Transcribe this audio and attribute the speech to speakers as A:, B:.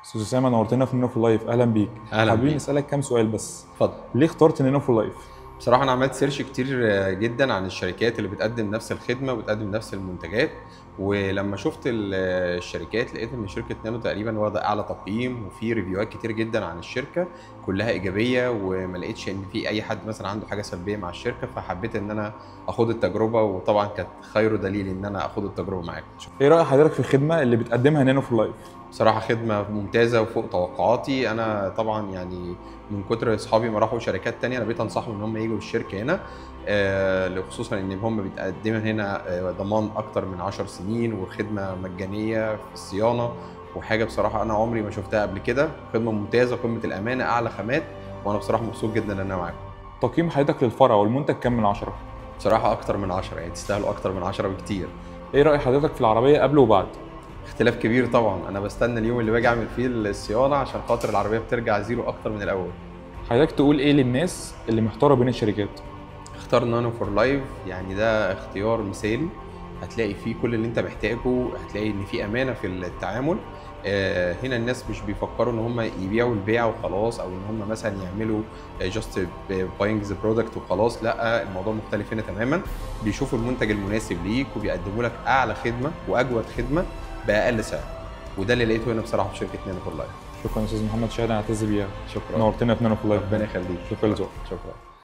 A: استاذ اسامه، نورتنا في نينو فور لايف. اهلا بيك.
B: اهلا
A: حابين
B: بيك.
A: نسالك كام سؤال بس.
B: اتفضل.
A: ليه اخترت نينو فور لايف؟
B: بصراحه انا عملت سيرش كتير جدا عن الشركات اللي بتقدم نفس الخدمه وبتقدم نفس المنتجات، ولما شفت الشركات لقيت ان شركه نانو تقريبا واخده اعلى تقييم، وفي ريفيوهات كتير جدا عن الشركه كلها ايجابيه، وما لقيتش ان في اي حد مثلا عنده حاجه سلبيه مع الشركه، فحبيت ان انا اخد التجربه، وطبعا كانت خير دليل ان انا اخد التجربه معاكم.
A: ايه راي حضرتك في الخدمه اللي بتقدمها نينو فور لايف؟
B: بصراحة خدمة ممتازة وفوق توقعاتي. أنا طبعا يعني من كتر أصحابي ما راحوا شركات تانية أنا بقيت أنصحهم إن هم يجوا الشركة هنا، خصوصا إن هم بتقدم هنا ضمان أكتر من 10 سنين وخدمة مجانية في الصيانة، وحاجة بصراحة أنا عمري ما شفتها قبل كده. خدمة ممتازة، قمة الأمانة، أعلى خامات، وأنا بصراحة مبسوط جدا إن أنا معاكم.
A: تقييم حضرتك للفرع والمنتج كام من 10؟
B: بصراحة أكتر من 10، يعني تستاهلوا أكتر من 10 بكتير.
A: ايه راي حضرتك في العربيه قبل وبعد؟
B: اختلاف كبير طبعا. أنا بستنى اليوم اللي باجي أعمل فيه الصيانة عشان خاطر العربية بترجع زيرو أكتر من الأول.
A: حضرتك تقول ايه للناس اللي محتاره بين الشركات؟
B: اختار نانو فور لايف، يعني ده اختيار مثالي. هتلاقي فيه كل اللي انت محتاجه، هتلاقي ان في امانه في التعامل. هنا الناس مش بيفكروا ان هم يبيعوا البيع وخلاص، او ان هم مثلا يعملوا جاست باينج ذا برودكت وخلاص. لا، الموضوع مختلف هنا تماما. بيشوفوا المنتج المناسب ليك وبيقدموا لك اعلى خدمه واجود خدمه باقل سعر، وده اللي لقيته هنا بصراحه في شركه نانو فور لايف.
A: شكرا يا استاذ محمد شاهد، انا اعتز بيها.
B: شكرا.
A: نورتنا في نينو فور لايف.
B: ربنا يخليك.
A: شكرا لذوقك.
B: شكرا.